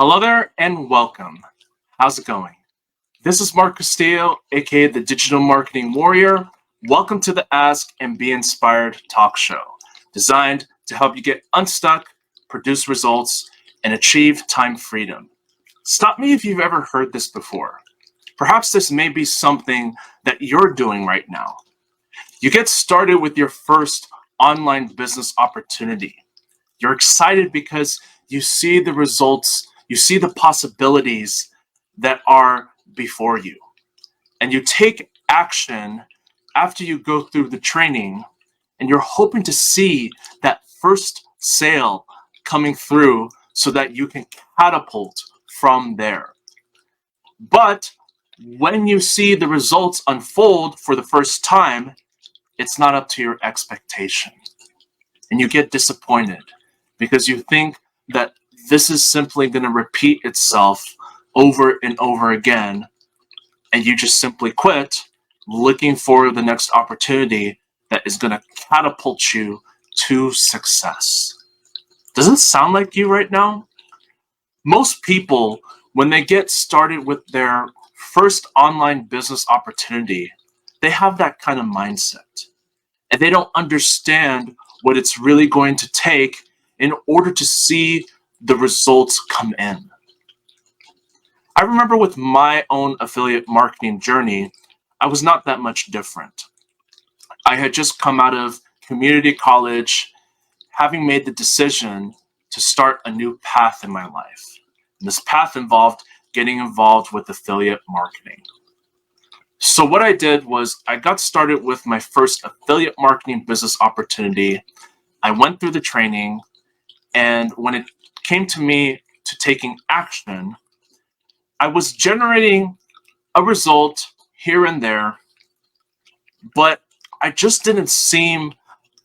Hello there and welcome. How's it going? This is Mark Castillo, aka the Digital Marketing Warrior. Welcome to the Ask and Be Inspired talk show, designed to help you get unstuck, produce results, and achieve time freedom. Stop me if you've ever heard this before. Perhaps this may be something that you're doing right now. You get started with your first online business opportunity. You're excited because you see the results, you see the possibilities that are before you. And you take action after you go through the training, and you're hoping to see that first sale coming through so that you can catapult from there. But when you see the results unfold for the first time, it's not up to your expectation. And you get disappointed because you think that this is simply going to repeat itself over and over again, and you just simply quit looking for the next opportunity that is going to catapult you to success. Does it sound like you right now? Most people, when they get started with their first online business opportunity, they have that kind of mindset. And they don't understand what it's really going to take in order to see the results come in. I remember with my own affiliate marketing journey, I was not that much different. I had just come out of community college, having made the decision to start a new path in my life. And this path involved getting involved with affiliate marketing. So what I did was I got started with my first affiliate marketing business opportunity. I went through the training, and when it came to me to taking action, I was generating a result here and there, but I just didn't seem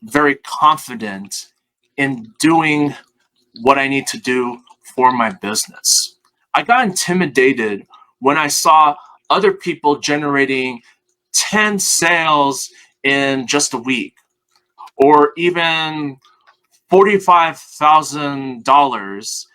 very confident in doing what I need to do for my business. I got intimidated when I saw other people generating 10 sales in just a week, or even $45,000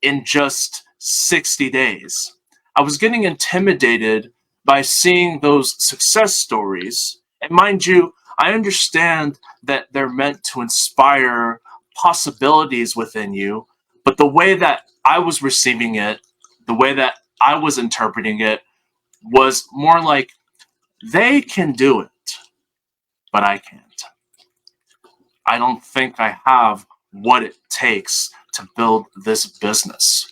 in just 60 days. I was getting intimidated by seeing those success stories. And mind you, I understand that they're meant to inspire possibilities within you, but the way that I was receiving it, the way that I was interpreting it, was more like, they can do it, but I can't. I don't think I have what it takes to build this business.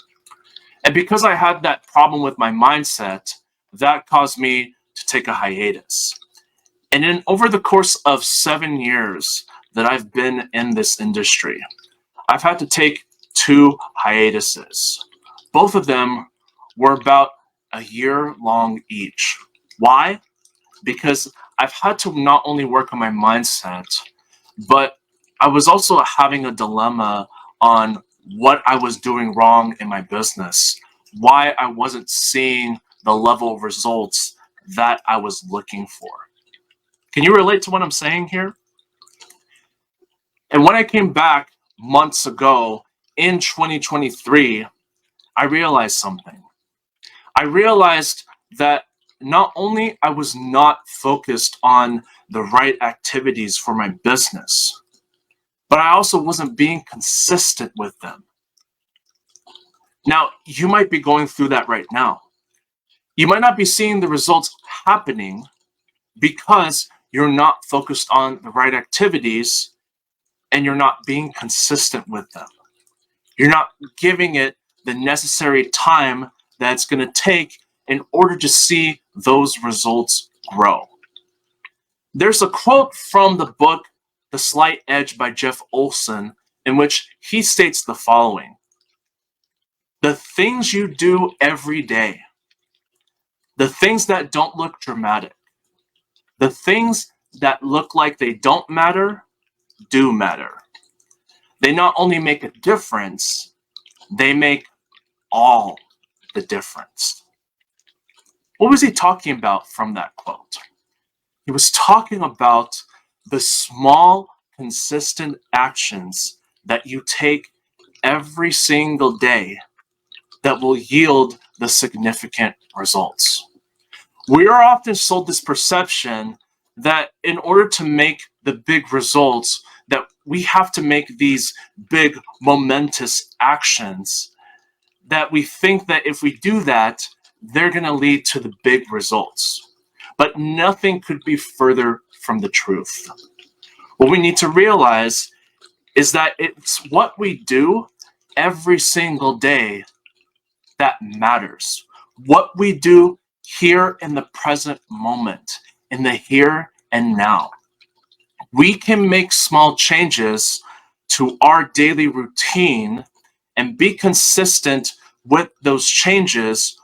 And because I had that problem with my mindset, that caused me to take a hiatus. And in over the course of 7 years that I've been in this industry, I've had to take 2 hiatuses. Both of them were about a year long each. Why? Because I've had to not only work on my mindset, but I was also having a dilemma on what I was doing wrong in my business, why I wasn't seeing the level of results that I was looking for. Can you relate to what I'm saying here? And when I came back months ago in 2023, I realized something. I realized that not only I was not focused on the right activities for my business, but I also wasn't being consistent with them. Now, you might be going through that right now. You might not be seeing the results happening because you're not focused on the right activities and you're not being consistent with them. You're not giving it the necessary time that it's going to take in order to see those results grow. There's a quote from the book The Slight Edge by Jeff Olson in which he states the following: the things you do every day, the things that don't look dramatic, the things that look like they don't matter, do matter. They not only make a difference, they make all the difference. What was he talking about from that quote? He was talking about the small, consistent actions that you take every single day that will yield the significant results. We are often sold this perception that in order to make the big results, that we have to make these big momentous actions, that we think that if we do that, they're going to lead to the big results. But nothing could be further from the truth. What we need to realize is that it's what we do every single day that matters. What we do here in the present moment, in the here and now. We can make small changes to our daily routine and be consistent with those changes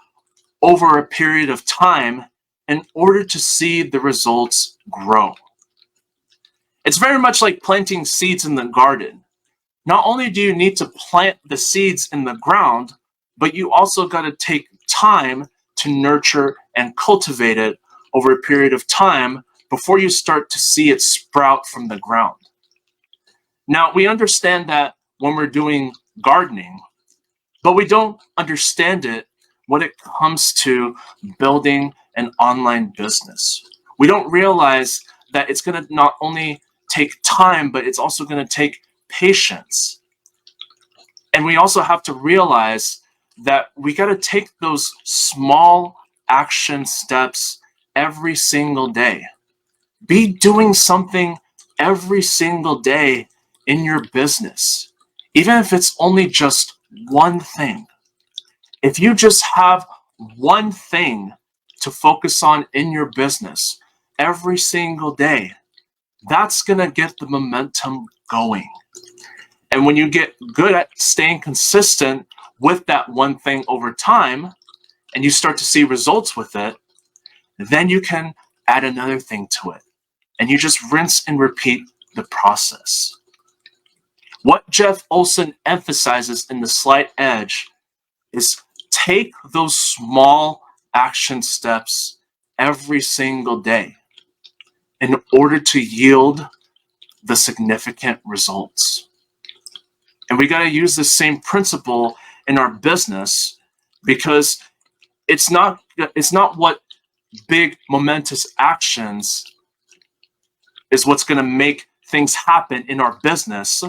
over a period of time in order to see the results grow. It's very much like planting seeds in the garden. Not only do you need to plant the seeds in the ground, but you also got to take time to nurture and cultivate it over a period of time before you start to see it sprout from the ground. Now, we understand that when we're doing gardening, but we don't understand it when it comes to building an online business. We don't realize that it's going to not only take time, but it's also going to take patience. And we also have to realize that we got to take those small action steps every single day. Be doing something every single day in your business, even if it's only just one thing. If you just have one thing to focus on in your business every single day, that's going to get the momentum going. And when you get good at staying consistent with that one thing over time, and you start to see results with it, then you can add another thing to it. And you just rinse and repeat the process. What Jeff Olson emphasizes in The Slight Edge is take those small action steps every single day in order to yield the significant results. And we got to use the same principle in our business, because it's not what big momentous actions is what's going to make things happen in our business.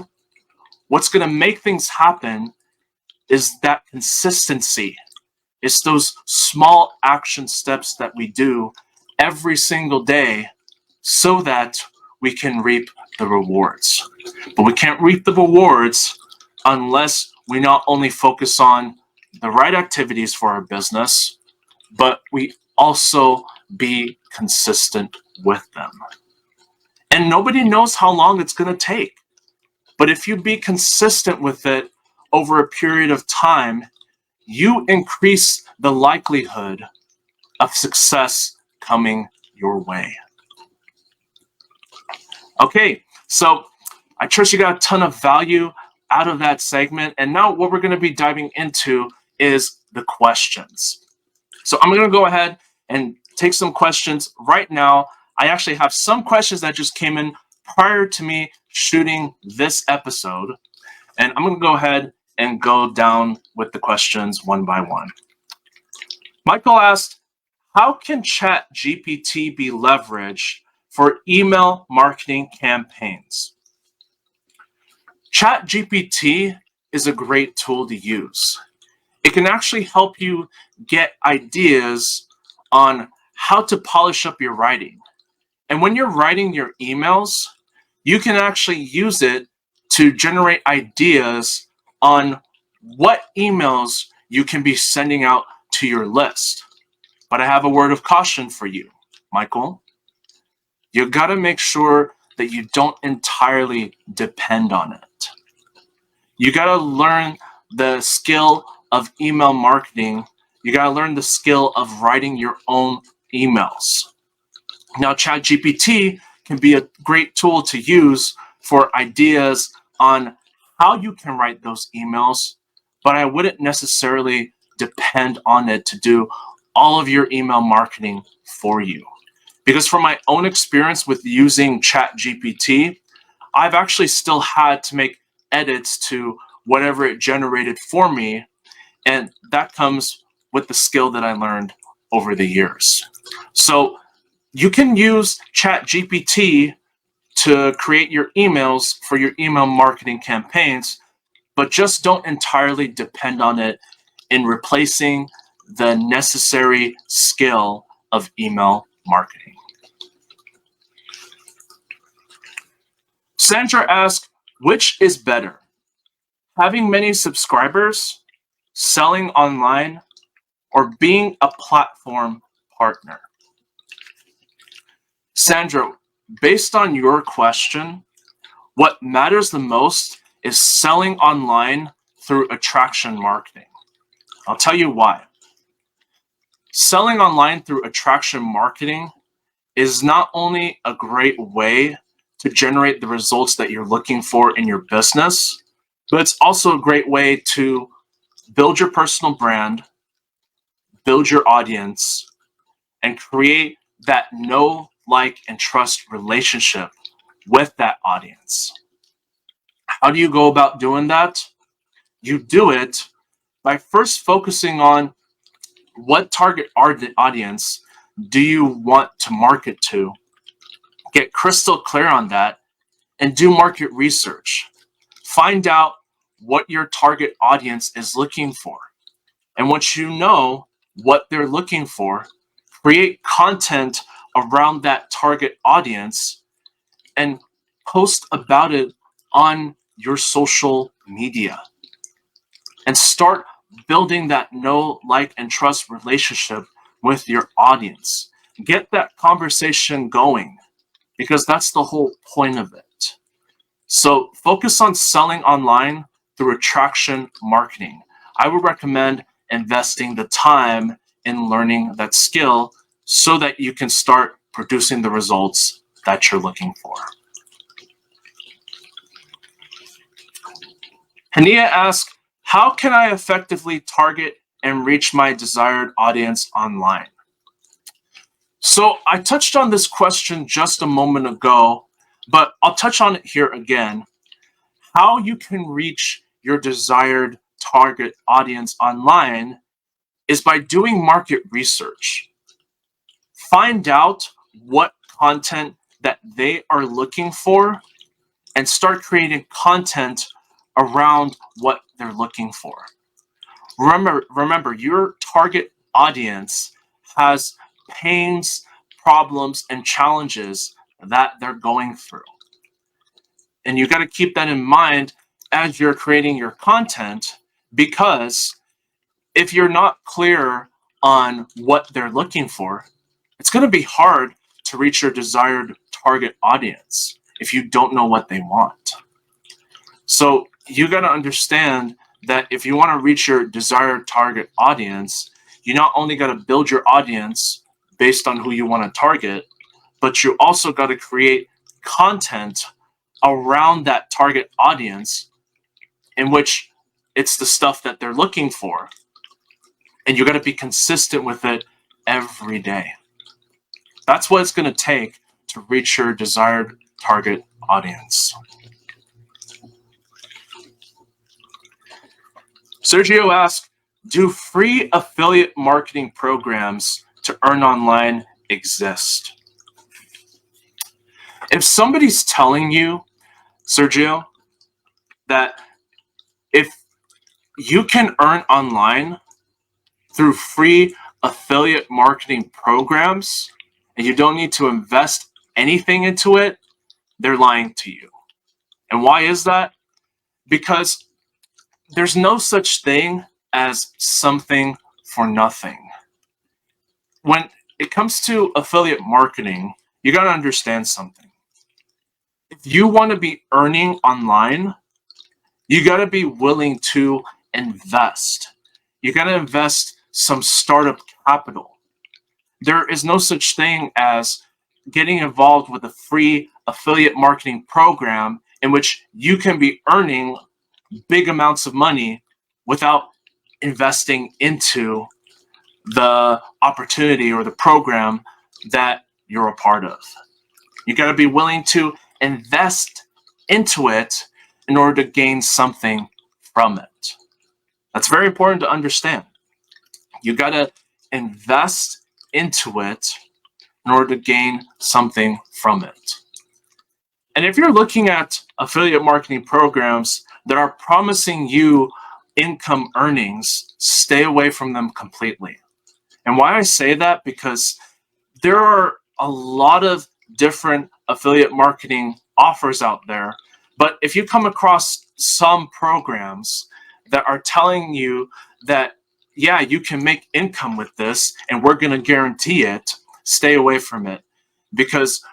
What's going to make things happen is that consistency. It's those small action steps that we do every single day so that we can reap the rewards. But we can't reap the rewards unless we not only focus on the right activities for our business, but we also be consistent with them. And nobody knows how long it's going to take. But if you be consistent with it over a period of time, you increase the likelihood of success coming your way. Okay, so I trust you got a ton of value out of that segment. And now what we're going to be diving into is the questions. So I'm going to go ahead and take some questions right now. I actually have some questions that just came in prior to me shooting this episode. And I'm going to go ahead and go down with the questions one by one. Michael asked, how can ChatGPT be leveraged for email marketing campaigns? ChatGPT is a great tool to use. It can actually help you get ideas on how to polish up your writing. And when you're writing your emails, you can actually use it to generate ideas on what emails you can be sending out to your list. But I have a word of caution for you, Michael. You got to make sure that you don't entirely depend on it. You got to learn the skill of email marketing. You got to learn the skill of writing your own emails. Now, ChatGPT can be a great tool to use for ideas on how you can write those emails, but I wouldn't necessarily depend on it to do all of your email marketing for you. Because from my own experience with using ChatGPT, I've actually still had to make edits to whatever it generated for me. And that comes with the skill that I learned over the years. So you can use ChatGPT to create your emails for your email marketing campaigns, but just don't entirely depend on it in replacing the necessary skill of email marketing. Sandra asks, which is better? Having many subscribers, selling online, or being a platform partner? Sandra, based on your question, what matters the most is selling online through attraction marketing. I'll tell you why. Selling online through attraction marketing is not only a great way to generate the results that you're looking for in your business, but it's also a great way to build your personal brand, build your audience, and create that know, like, and trust relationship with that audience. How do you go about doing that? You do it by first focusing on what target audience do you want to market to. Get crystal clear on that and do market research. Find out what your target audience is looking for. And once you know what they're looking for, create content around that target audience and post about it on your social media. And start building that know, like, and trust relationship with your audience. Get that conversation going because that's the whole point of it. So focus on selling online through attraction marketing. I would recommend investing the time in learning that skill so that you can start producing the results that you're looking for. Hania asks, how can I effectively target and reach my desired audience online? So I touched on this question just a moment ago, but I'll touch on it here again. How you can reach your desired target audience online is by doing market research. Find out what content that they are looking for and start creating content around what they're looking for. Remember, your target audience has pains, problems, and challenges that they're going through. And you got to keep that in mind as you're creating your content, because if you're not clear on what they're looking for, it's going to be hard to reach your desired target audience if you don't know what they want. So you got to understand that if you want to reach your desired target audience, you not only got to build your audience based on who you want to target, but you also got to create content around that target audience in which it's the stuff that they're looking for. And you got to be consistent with it every day. That's what it's going to take to reach your desired target audience. Sergio asks, do free affiliate marketing programs to earn online exist? If somebody's telling you, Sergio, that if you can earn online through free affiliate marketing programs and you don't need to invest anything into it, they're lying to you. And why is that? Because there's no such thing as something for nothing. When it comes to affiliate marketing, you got to understand something. If you want to be earning online, you got to be willing to invest. You got to invest some startup capital. There is no such thing as getting involved with a free affiliate marketing program in which you can be earning big amounts of money without investing into the opportunity or the program that you're a part of. You got to be willing to invest into it in order to gain something from it. That's very important to understand. You got to invest into it in order to gain something from it. And if you're looking at affiliate marketing programs that are promising you income earnings, stay away from them completely. And why I say that, because there are a lot of different affiliate marketing offers out there. But if you come across some programs that are telling you that, yeah, you can make income with this and we're going to guarantee it, stay away from it, because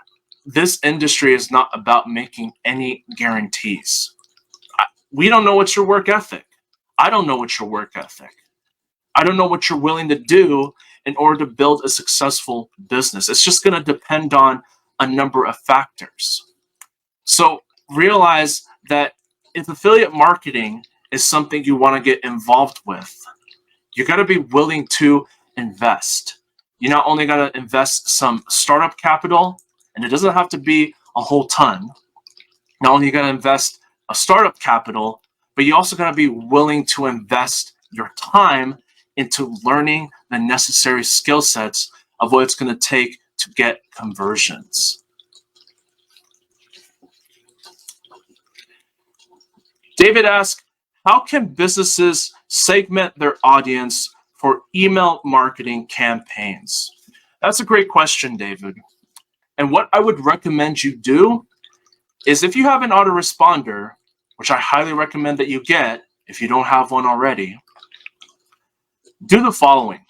this industry is not about making any guarantees. We don't know what's your work ethic. I don't know what's your work ethic. I don't know what you're willing to do in order to build a successful business. It's just going to depend on a number of factors. So realize that if affiliate marketing is something you want to get involved with, you got to be willing to invest. You not only got to invest some startup capital, and it doesn't have to be a whole ton. Not only you got to invest a startup capital, but you also got to be willing to invest your time into learning the necessary skill sets of what it's going to take to get conversions. David asks, how can businesses segment their audience for email marketing campaigns? That's a great question, David. And what I would recommend you do is, if you have an autoresponder, which I highly recommend that you get if you don't have one already, do the following.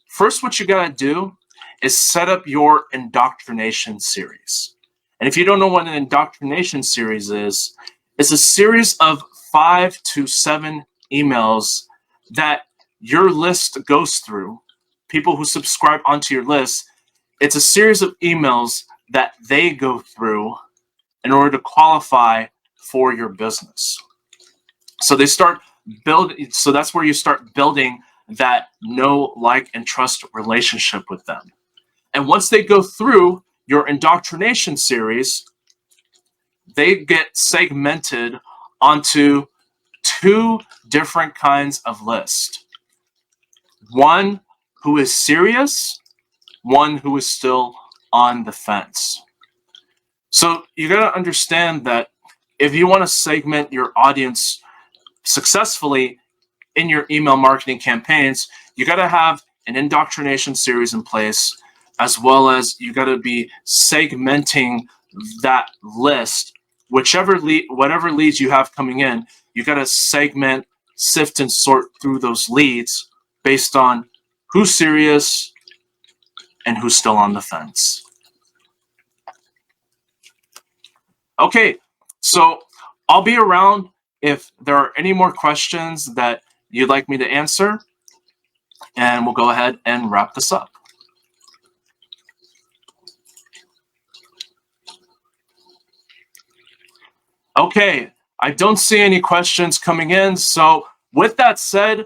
First, what you got to do is set up your indoctrination series. And if you don't know what an indoctrination series is, it's a series of 5 to 7 emails that your list goes through, people who subscribe onto your list. It's a series of emails that they go through in order to qualify for your business. So they start building. So that's where you start building that know, like, and trust relationship with them. And once they go through your indoctrination series, they get segmented onto 2 different kinds of list. One who is serious, one who is still on the fence. So you got to understand that if you want to segment your audience successfully in your email marketing campaigns, you got to have an indoctrination series in place, as well as you got to be segmenting that list. Whatever leads you have coming in, you got to segment, sift, and sort through those leads based on who's serious and who's still on the fence. Okay, so I'll be around if there are any more questions that you'd like me to answer, and we'll go ahead and wrap this up. Okay, I don't see any questions coming in, so with that said,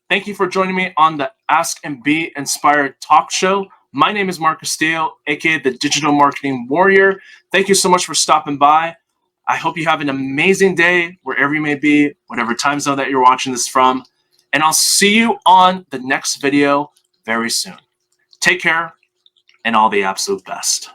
thank you for joining me on the Ask and Be Inspired talk show. My name is Mark Castillo, aka the Digital Marketing Warrior. Thank you so much for stopping by. I hope you have an amazing day wherever you may be, whatever time zone that you're watching this from. And I'll see you on the next video very soon. Take care and all the absolute best.